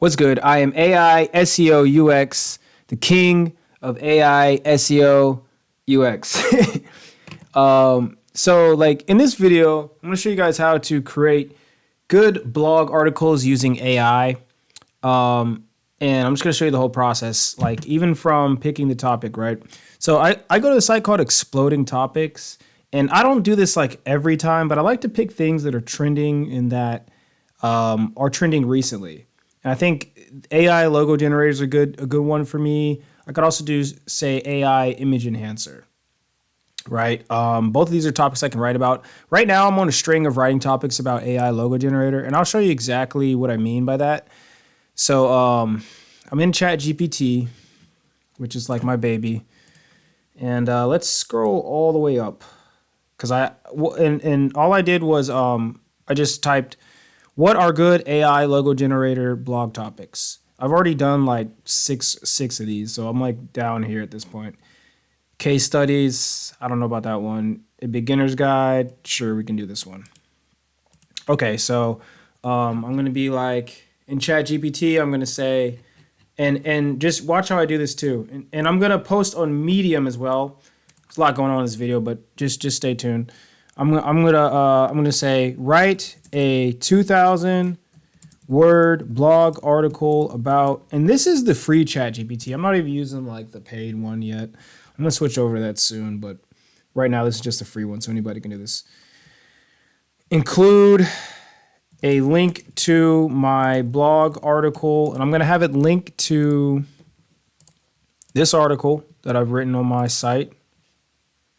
What's good? I am AI SEO UX, the king of AI SEO UX. So like in this video, I'm going to show you guys how to create good blog articles using AI. And I'm just going to show you the whole process, like even from picking the topic, right? So I go to a site called Exploding Topics, and I don't do this like every time, but I like to pick things that are trending and that are trending recently. And I think AI logo generators are a good one for me. I could also do say AI image enhancer, right? Both of these are topics I can write about. Right now, I'm on a string of writing topics about AI logo generator, and I'll show you exactly what I mean by that. So I'm in ChatGPT, which is like my baby, and let's scroll all the way up because and all I did was I just typed what are good AI logo generator blog topics. I've already done like six of these, so I'm like down here at this point. Case studies, I don't know about that one. A beginner's guide, sure, we can do this one. Okay, so I'm gonna be like in ChatGPT, I'm gonna say, and just watch how I do this too. And I'm gonna post on Medium as well. There's a lot going on in this video, but just stay tuned. I'm gonna say write a 2,000 word blog article about, and this is the free ChatGPT. I'm not even using like the paid one yet. I'm gonna switch over to that soon, but right now this is just a free one, so anybody can do this. Include a link to my blog article, and I'm gonna have it linked to this article that I've written on my site. All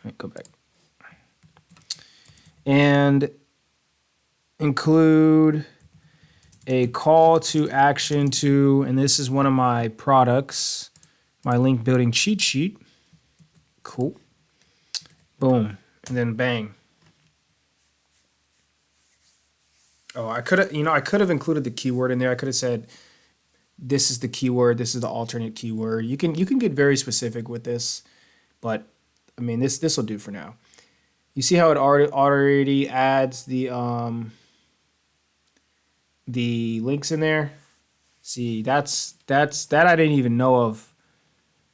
right, go back. And include a call to action to, and this is one of my products, my link building cheat sheet. Cool. Boom. And then bang. Oh, I could have included the keyword in there. I could have said, this is the keyword, this is the alternate keyword. You can get very specific with this, but I mean, this will do for now. You see how it already adds the links in there? See, that's that I didn't even know of.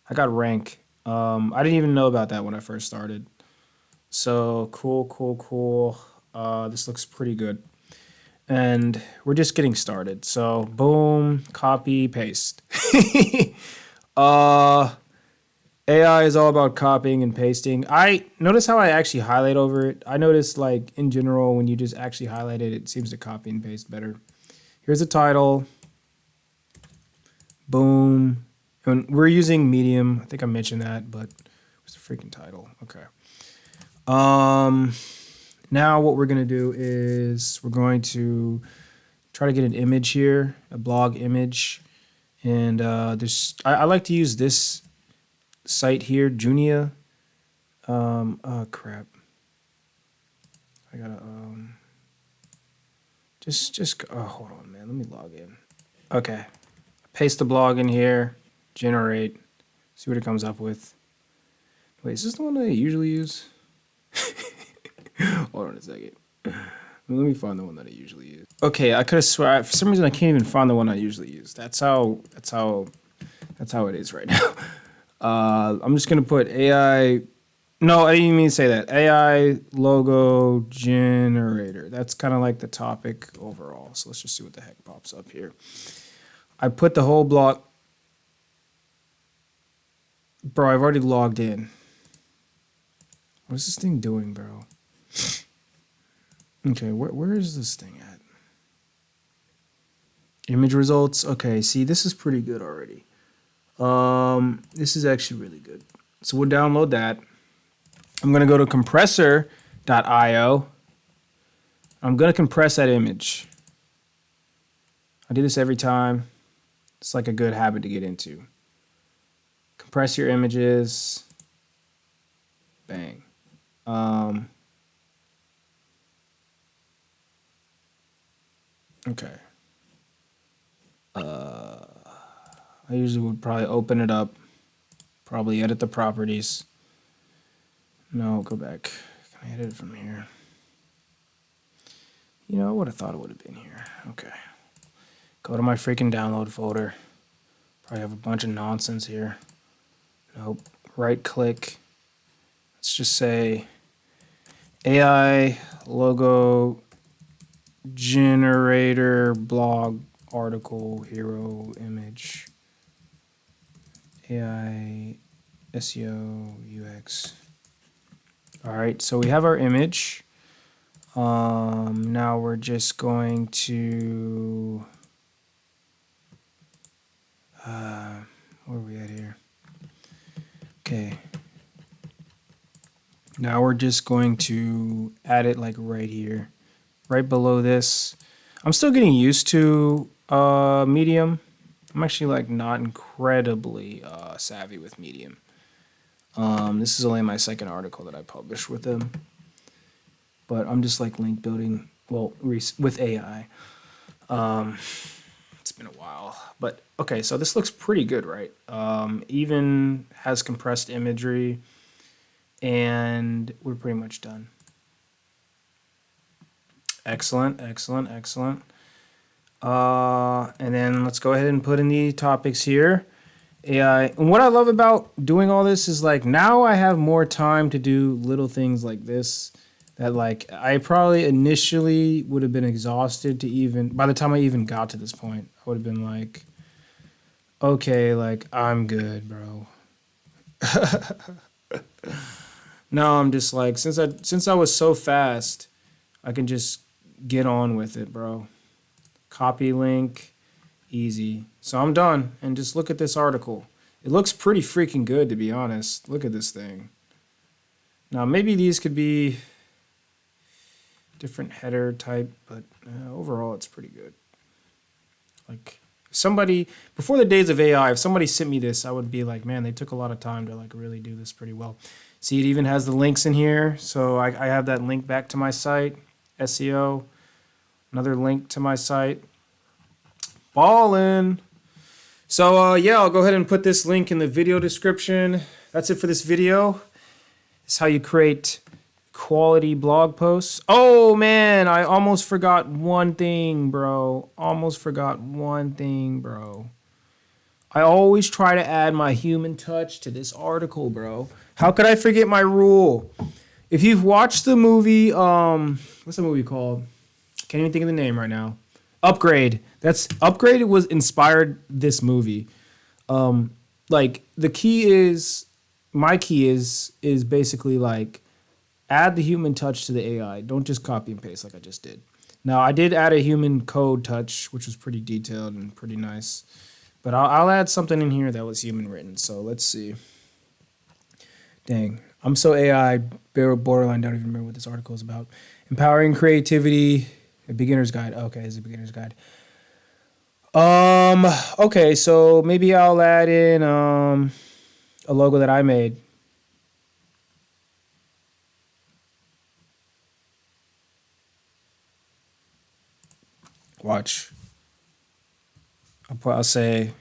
I got rank. I didn't even know about that when I first started. So cool. This looks pretty good. And we're just getting started. So boom, copy, paste. AI is all about copying and pasting. I notice how I actually highlight over it. I notice like in general, when you just actually highlight it, it seems to copy and paste better. Here's the title. Boom. And we're using Medium. I think I mentioned that, but what's the freaking title? Okay. Now what we're going to do is we're going to try to get an image here, a blog image. And I like to use this site here, Junia. Oh crap. I gotta hold on, man. Let me log in. Okay. Paste the blog in here, generate, see what it comes up with. Wait, is this the one that I usually use? Hold on a second. Let me find the one that I usually use. Okay, I could have swear for some reason I can't even find the one I usually use. That's how it is right now. I'm just gonna put AI. No, I didn't even mean to say that. AI logo generator. That's kind of like the topic overall. So let's just see what the heck pops up here. I put the whole blog. Bro, I've already logged in. What is this thing doing, bro? Okay, where is this thing at? Image results. Okay, see, this is pretty good already. This is actually really good. So we'll download that. I'm gonna go to compressor.io. I'm gonna compress that image. I do this every time. It's like a good habit to get into. Compress your images. Bang. Okay. I usually would probably open it up, probably edit the properties. No, go back. Can I edit it from here? You know, I would have thought it would have been here. Okay. Go to my freaking download folder. Probably have a bunch of nonsense here. Nope. Right click. Let's just say AI logo generator blog article hero image. AI SEO UX. All right, so we have our image. Now we're just going to where are we at here? Okay. Now we're just going to add it like right here, right below this. I'm still getting used to Medium. I'm actually like not incredibly savvy with Medium. This is only my second article that I published with them, but I'm just like link building, well, with AI. It's been a while, but okay, so this looks pretty good, right? Even has compressed imagery, and we're pretty much done. Excellent, excellent, excellent. And then let's go ahead and put in the topics here. AI. And what I love about doing all this is like now I have more time to do little things like this that like I probably initially would have been exhausted to even by the time I even got to this point. I would have been like, okay, like I'm good, bro. Now I'm just like since I was so fast, I can just get on with it, bro. Copy link, easy. So I'm done. And just look at this article. It looks pretty freaking good, to be honest. Look at this thing. Now, maybe these could be different header type, but overall, it's pretty good. Like, somebody, before the days of AI, if somebody sent me this, I would be like, man, they took a lot of time to like really do this pretty well. See, it even has the links in here. So I have that link back to my site, SEO. Another link to my site. Ballin'. So yeah, I'll go ahead and put this link in the video description. That's it for this video. This is how you create quality blog posts. Oh man, I almost forgot one thing, bro. Almost forgot one thing, bro. I always try to add my human touch to this article, bro. How could I forget my rule? If you've watched the movie, what's the movie called? Can't even think of the name right now. Upgrade. That's Upgrade was inspired this movie. Like the key is my key is basically like add the human touch to the AI. Don't just copy and paste like I just did. Now I did add a human code touch, which was pretty detailed and pretty nice. But I'll add something in here that was human written. So let's see. Dang, I'm so AI borderline. Don't even remember what this article is about. Empowering creativity. A beginner's guide. Okay, it's a beginner's guide. Okay, so maybe I'll add in a logo that I made. Watch. I'll say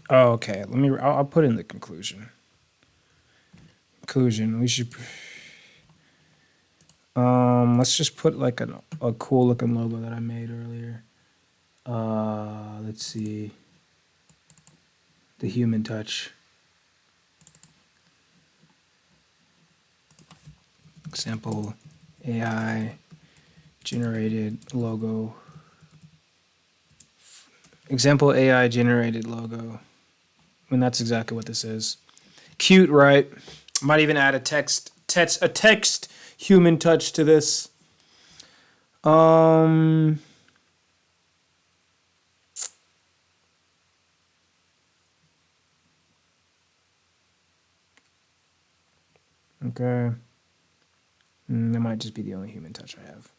oh, okay. I'll put in the conclusion. We should let's just put like a cool looking logo that I made earlier. Let's see. The human touch. Example AI generated logo. Example AI generated logo. And that's exactly what this is. Cute, right? Might even add a text human touch to this. Okay. That might just be the only human touch I have.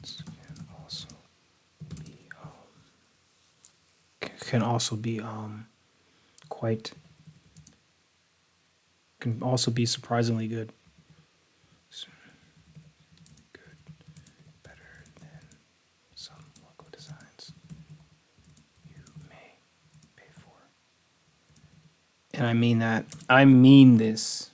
This can also be can also be quite can also be surprisingly good. Good, better than some logo designs you may pay for. And I mean that. I mean this.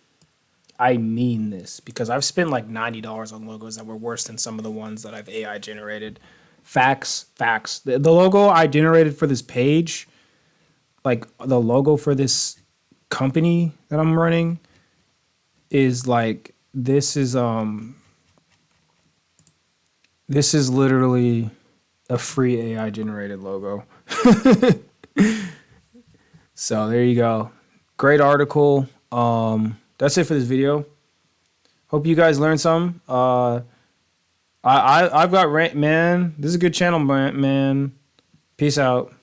I mean this because I've spent like $90 on logos that were worse than some of the ones that I've AI generated. Facts, facts. The logo I generated for this page, like the logo for this company that I'm running, is like this is literally a free AI generated logo. So there you go. Great article. That's it for this video. Hope you guys learned some. I've got rant, man. This is a good channel, man. Peace out.